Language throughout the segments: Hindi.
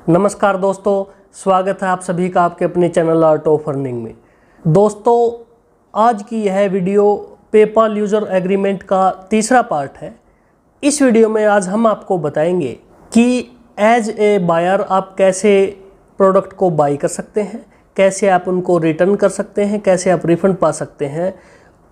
नमस्कार दोस्तों, स्वागत है आप सभी का आपके अपने चैनल आर्ट ऑफ अर्निंग में। दोस्तों, आज की यह वीडियो पेपाल यूज़र एग्रीमेंट का तीसरा पार्ट है। इस वीडियो में आज हम आपको बताएंगे कि एज ए बायर आप कैसे प्रोडक्ट को बाई कर सकते हैं, कैसे आप उनको रिटर्न कर सकते हैं, कैसे आप रिफ़ंड पा सकते हैं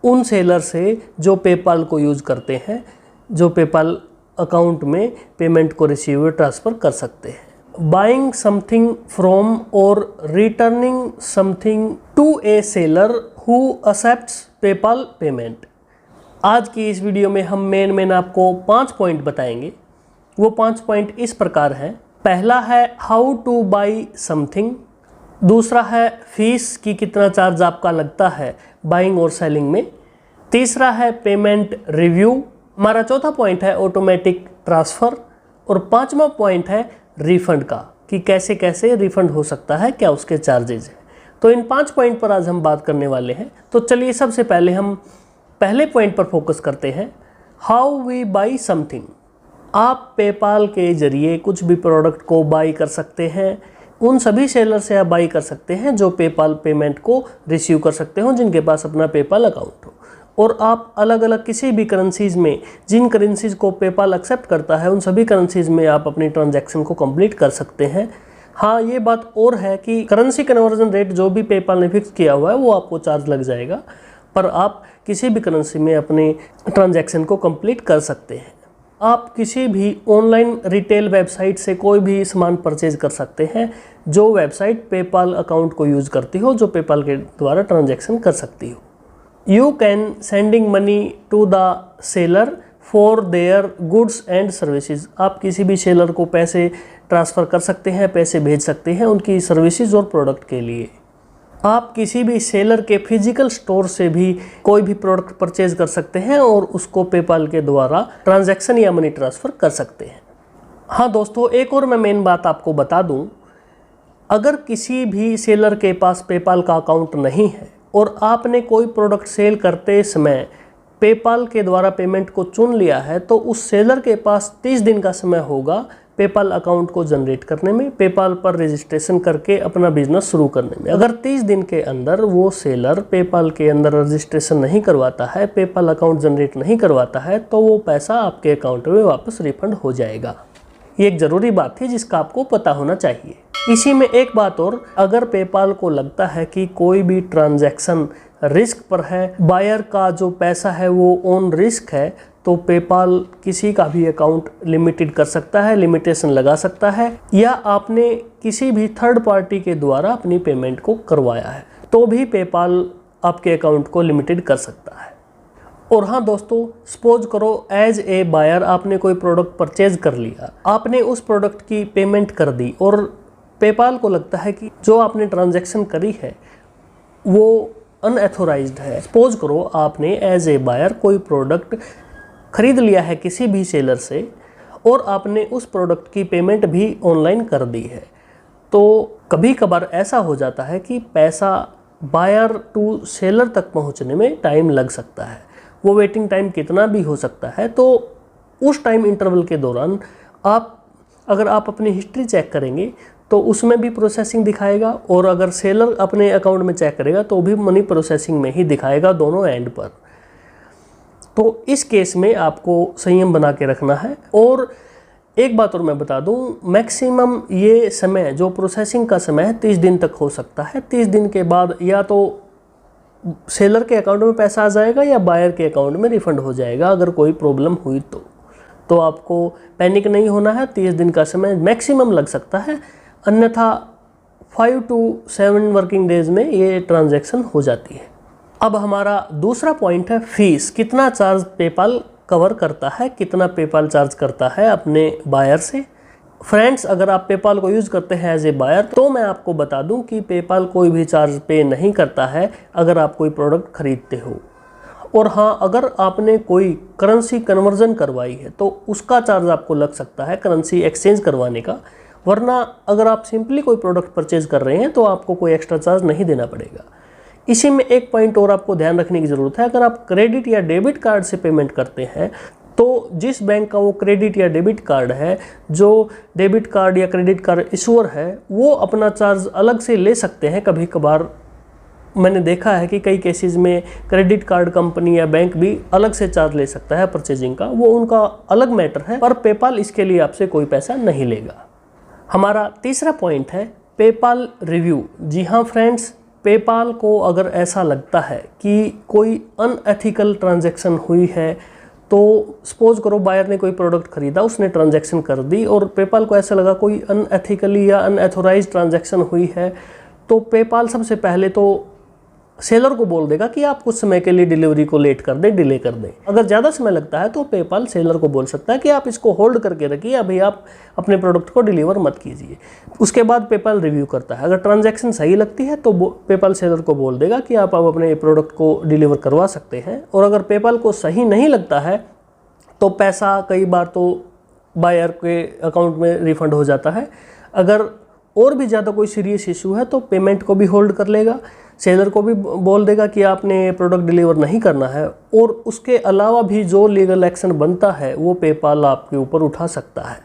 उन सेलर से जो पेपाल को यूज़ करते हैं, जो पेपाल अकाउंट में पेमेंट को रिसीव ट्रांसफ़र कर सकते हैं। Buying something from or returning something to a seller who accepts PayPal payment। आज की इस वीडियो में हम मेन आपको 5 पॉइंट बताएंगे। वो 5 पॉइंट इस प्रकार हैं। पहला है हाउ टू बाई समथिंग, दूसरा है फीस की कितना चार्ज आपका लगता है बाइंग और सेलिंग में, तीसरा है पेमेंट रिव्यू, हमारा चौथा पॉइंट है ऑटोमेटिक ट्रांसफ़र और पाँचवा पॉइंट है रिफ़ंड का कि कैसे कैसे रिफ़ंड हो सकता है, क्या उसके चार्जेज हैं। तो इन 5 पॉइंट पर आज हम बात करने वाले हैं। तो चलिए सबसे पहले हम पहले पॉइंट पर फोकस करते हैं, हाउ वी बाई समथिंग। आप पेपाल के ज़रिए कुछ भी प्रोडक्ट को बाई कर सकते हैं। उन सभी सेलर से आप बाई कर सकते हैं जो पेपाल पेमेंट को रिसीव कर सकते हो, जिनके पास अपना पेपाल अकाउंट हो। और आप अलग अलग किसी भी करेंसीज़ में, जिन करेंसीज़ को पेपाल एक्सेप्ट करता है, उन सभी करेंसीज़ में आप अपनी ट्रांजैक्शन को कंप्लीट कर सकते हैं। हाँ, ये बात और है कि करेंसी कन्वर्जन रेट जो भी पेपाल ने फिक्स किया हुआ है वो आपको चार्ज लग जाएगा, पर आप किसी भी करेंसी में अपनी ट्रांजैक्शन को कंप्लीट कर सकते हैं। आप किसी भी ऑनलाइन रिटेल वेबसाइट से कोई भी सामान परचेज कर सकते हैं जो वेबसाइट पेपाल अकाउंट को यूज़ करती हो, जो पेपाल के द्वारा ट्रांजैक्शन कर सकती हो। You can sending money to the seller for their goods and services। आप किसी भी सेलर को पैसे ट्रांसफ़र कर सकते हैं, पैसे भेज सकते हैं उनकी सर्विसेज और प्रोडक्ट के लिए। आप किसी भी सेलर के फिजिकल स्टोर से भी कोई भी प्रोडक्ट परचेज कर सकते हैं और उसको पेपाल के द्वारा ट्रांजैक्शन या मनी ट्रांसफ़र कर सकते हैं। हाँ दोस्तों, एक और मैं मेन बात आपको बता दूँ, अगर किसी भी सेलर के पास पेपाल का अकाउंट नहीं है और आपने कोई प्रोडक्ट सेल करते समय पेपाल के द्वारा पेमेंट को चुन लिया है, तो उस सेलर के पास 30 दिन का समय होगा पेपाल अकाउंट को जनरेट करने में, पेपाल पर रजिस्ट्रेशन करके अपना बिजनेस शुरू करने में। अगर 30 दिन के अंदर वो सेलर पेपाल के अंदर रजिस्ट्रेशन नहीं करवाता है, पेपाल अकाउंट जनरेट नहीं करवाता है, तो वो पैसा आपके अकाउंट में वापस रिफंड हो जाएगा। ये एक ज़रूरी बात थी जिसका आपको पता होना चाहिए। इसी में एक बात और, अगर पेपाल को लगता है कि कोई भी ट्रांजैक्शन रिस्क पर है, बायर का जो पैसा है वो ऑन रिस्क है, तो पेपाल किसी का भी अकाउंट लिमिटेड कर सकता है, लिमिटेशन लगा सकता है, या आपने किसी भी थर्ड पार्टी के द्वारा अपनी पेमेंट को करवाया है तो भी पेपाल आपके अकाउंट को लिमिटेड कर सकता है। और हाँ दोस्तों, सपोज करो एज ए बायर आपने कोई प्रोडक्ट परचेज कर लिया, आपने उस प्रोडक्ट की पेमेंट कर दी और पेपाल को लगता है कि जो आपने ट्रांजैक्शन करी है वो अनऑथोराइज्ड है। सपोज करो आपने एज ए बायर कोई प्रोडक्ट खरीद लिया है किसी भी सेलर से और आपने उस प्रोडक्ट की पेमेंट भी ऑनलाइन कर दी है, तो कभी कभार ऐसा हो जाता है कि पैसा बायर टू सेलर तक पहुंचने में टाइम लग सकता है। वो वेटिंग टाइम कितना भी हो सकता है। तो उस टाइम इंटरवल के दौरान अगर आप अपनी हिस्ट्री चेक करेंगे तो उसमें भी प्रोसेसिंग दिखाएगा, और अगर सेलर अपने अकाउंट में चेक करेगा तो भी मनी प्रोसेसिंग में ही दिखाएगा, दोनों एंड पर। तो इस केस में आपको संयम बना के रखना है। और एक बात और मैं बता दूं, मैक्सिमम ये समय जो प्रोसेसिंग का समय है 30 दिन तक हो सकता है। 30 दिन के बाद या तो सेलर के अकाउंट में पैसा आ जाएगा या बायर के अकाउंट में रिफ़ंड हो जाएगा अगर कोई प्रॉब्लम हुई तो आपको पैनिक नहीं होना है। 30 दिन का समय मैक्सिमम लग सकता है, अन्यथा 5 to 7 वर्किंग डेज में ये ट्रांजैक्शन हो जाती है। अब हमारा दूसरा पॉइंट है फीस। कितना चार्ज पेपाल कवर करता है, कितना पेपाल चार्ज करता है अपने बायर से। फ्रेंड्स, अगर आप पेपाल को यूज़ करते हैं एज ए बायर, तो मैं आपको बता दूं कि पेपाल कोई भी चार्ज पे नहीं करता है अगर आप कोई प्रोडक्ट खरीदते हो। और हाँ, अगर आपने कोई करेंसी कन्वर्जन करवाई है तो उसका चार्ज आपको लग सकता है करेंसी एक्सचेंज करवाने का, वरना अगर आप सिंपली कोई प्रोडक्ट परचेज कर रहे हैं तो आपको कोई एक्स्ट्रा चार्ज नहीं देना पड़ेगा। इसी में एक पॉइंट और आपको ध्यान रखने की ज़रूरत है, अगर आप क्रेडिट या डेबिट कार्ड से पेमेंट करते हैं तो जिस बैंक का वो क्रेडिट या डेबिट कार्ड है, जो डेबिट कार्ड या क्रेडिट कार्ड इशूअर है, वो अपना चार्ज अलग से ले सकते हैं। कभी कभार मैंने देखा है कि कई केसेस में क्रेडिट कार्ड कंपनी या बैंक भी अलग से चार्ज ले सकता है परचेजिंग का, वो उनका अलग मैटर है, पर पेपाल इसके लिए आपसे कोई पैसा नहीं लेगा। हमारा तीसरा पॉइंट है पेपाल रिव्यू। जी हाँ फ्रेंड्स, पेपाल को अगर ऐसा लगता है कि कोई अनएथिकल ट्रांजैक्शन हुई है, तो सपोज करो बायर ने कोई प्रोडक्ट खरीदा, उसने ट्रांजैक्शन कर दी और पेपाल को ऐसा लगा कोई अनएथिकली या अनएथोराइज्ड ट्रांजैक्शन हुई है, तो पेपाल सबसे पहले तो सेलर को बोल देगा कि आप कुछ समय के लिए डिलीवरी को लेट कर दें, डिले कर दें। अगर ज़्यादा समय लगता है तो पेपाल सेलर को बोल सकता है कि आप इसको होल्ड करके रखिए, अभी आप अपने प्रोडक्ट को डिलीवर मत कीजिए। उसके बाद पेपाल रिव्यू करता है। अगर ट्रांजैक्शन सही लगती है तो पेपाल सेलर को बोल देगा कि आप अपने प्रोडक्ट को डिलीवर करवा सकते हैं। और अगर पेपाल को सही नहीं लगता है तो पैसा कई बार तो बायर के अकाउंट में रिफंड हो जाता है। अगर और भी ज़्यादा कोई सीरियस इशू है तो पेमेंट को भी होल्ड कर लेगा, सेलर को भी बोल देगा कि आपने प्रोडक्ट डिलीवर नहीं करना है, और उसके अलावा भी जो लीगल एक्शन बनता है वो पेपाल आपके ऊपर उठा सकता है।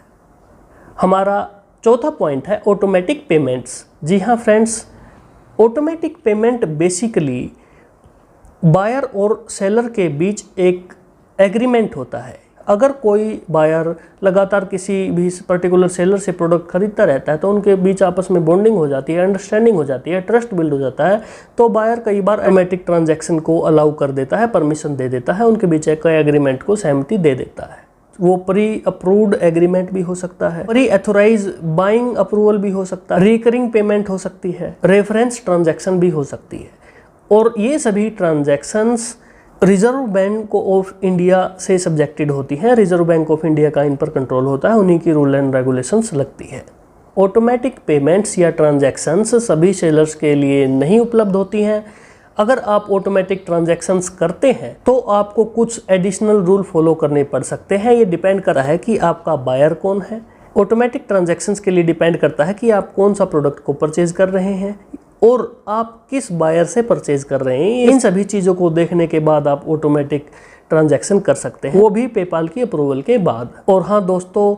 हमारा चौथा पॉइंट है ऑटोमेटिक पेमेंट्स। जी हाँ friends, automatic payment basically buyer और सेलर के बीच एक एग्रीमेंट होता है। अगर कोई बायर लगातार किसी भी पर्टिकुलर सेलर से प्रोडक्ट खरीदता रहता है तो उनके बीच आपस में बॉन्डिंग हो जाती है, अंडरस्टैंडिंग हो जाती है, ट्रस्ट बिल्ड हो जाता है, तो बायर कई बार ऑटोमेटिक ट्रांजैक्शन को अलाउ कर देता है, परमिशन दे देता है, उनके बीच एक एग्रीमेंट को सहमति दे देता है। वो प्री अप्रूव्ड एग्रीमेंट भी हो सकता है, प्री एथोराइज बाइंग अप्रूवल भी हो सकता है, रिकरिंग पेमेंट हो सकती है, रेफरेंस ट्रांजैक्शन भी हो सकती है। और ये सभी transactions reserve bank of India से सब्जेक्टेड होती हैं। रिजर्व बैंक ऑफ इंडिया का इन पर कंट्रोल होता है, उन्हीं की रूल एंड रेगुलेशंस लगती है। ऑटोमेटिक पेमेंट्स या ट्रांजैक्शंस सभी सेलर्स के लिए नहीं उपलब्ध होती हैं। अगर आप ऑटोमेटिक ट्रांजैक्शंस करते हैं तो आपको कुछ एडिशनल रूल फॉलो करने पड़ सकते हैं। ये डिपेंड कर रहा है कि आपका बायर कौन है। ऑटोमेटिक ट्रांजैक्शंस के लिए डिपेंड करता है कि आप कौन सा प्रोडक्ट को परचेज कर रहे हैं और आप किस बायर से परचेज कर रहे हैं। इन सभी चीज़ों को देखने के बाद आप ऑटोमेटिक ट्रांजैक्शन कर सकते हैं, वो भी पेपाल की अप्रूवल के बाद। और हाँ दोस्तों,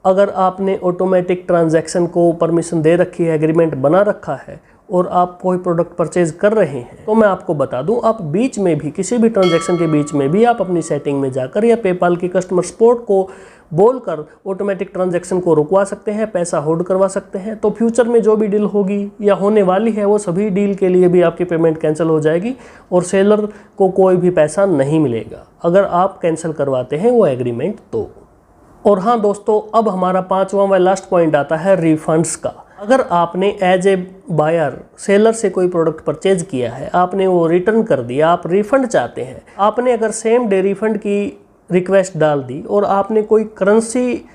अगर आपने ऑटोमेटिक ट्रांजैक्शन को परमिशन दे रखी है, एग्रीमेंट बना रखा है और आप कोई प्रोडक्ट परचेज कर रहे हैं, तो मैं आपको बता दूं, आप बीच में भी किसी भी ट्रांजैक्शन के बीच में भी आप अपनी सेटिंग में जाकर या पेपाल की कस्टमर सपोर्ट को बोलकर ऑटोमेटिक ट्रांजैक्शन को रुकवा सकते हैं, पैसा होल्ड करवा सकते हैं। तो फ्यूचर में जो भी डील होगी या होने वाली है वो सभी डील के लिए भी आपकी पेमेंट कैंसिल हो जाएगी और सेलर को कोई भी पैसा नहीं मिलेगा अगर आप कैंसिल करवाते हैं वो एग्रीमेंट तो। और हाँ दोस्तों, अब हमारा पांचवा व लास्ट पॉइंट आता है रिफंड्स का। अगर आपने एज ए बायर सेलर से कोई प्रोडक्ट परचेज किया है, आपने वो रिटर्न कर दिया, आप रिफंड चाहते हैं, आपने अगर सेम डे रिफंड की रिक्वेस्ट डाल दी और आपने कोई करेंसी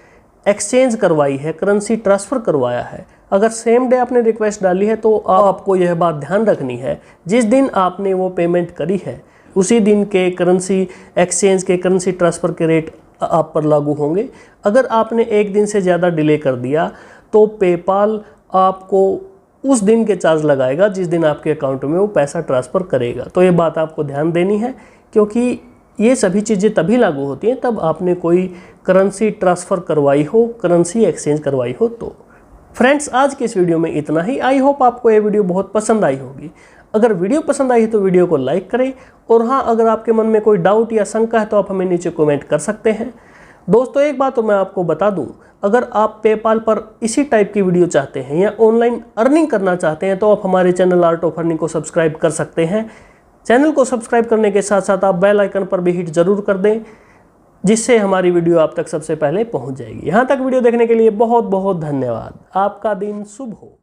एक्सचेंज करवाई है, करेंसी ट्रांसफ़र करवाया है, अगर सेम डे आपने रिक्वेस्ट डाली है तो आपको यह बात ध्यान रखनी है, जिस दिन आपने वो पेमेंट करी है उसी दिन के करेंसी एक्सचेंज के, करेंसी ट्रांसफ़र के रेट आप पर लागू होंगे। अगर आपने एक दिन से ज़्यादा डिले कर दिया तो पेपाल आपको उस दिन के चार्ज लगाएगा जिस दिन आपके अकाउंट में वो पैसा ट्रांसफ़र करेगा। तो ये बात आपको ध्यान देनी है, क्योंकि ये सभी चीज़ें तभी लागू होती हैं तब आपने कोई करेंसी ट्रांसफ़र करवाई हो, करेंसी एक्सचेंज करवाई हो तो। फ्रेंड्स, आज के इस वीडियो में इतना ही। आई होप आपको ये वीडियो बहुत पसंद आई होगी। अगर वीडियो पसंद आई तो वीडियो को लाइक करें, और हाँ, अगर आपके मन में कोई डाउट या शंका है तो आप हमें नीचे कमेंट कर सकते हैं। दोस्तों, एक बात तो मैं आपको बता दूं, अगर आप पेपाल पर इसी टाइप की वीडियो चाहते हैं या ऑनलाइन अर्निंग करना चाहते हैं तो आप हमारे चैनल आर्ट ऑफ अर्निंग को सब्सक्राइब कर सकते हैं। चैनल को सब्सक्राइब करने के साथ साथ आप बेल आइकन पर भी हिट जरूर कर दें, जिससे हमारी वीडियो आप तक सबसे पहले पहुंच जाएगी। यहाँ तक वीडियो देखने के लिए बहुत बहुत धन्यवाद। आपका दिन शुभ हो।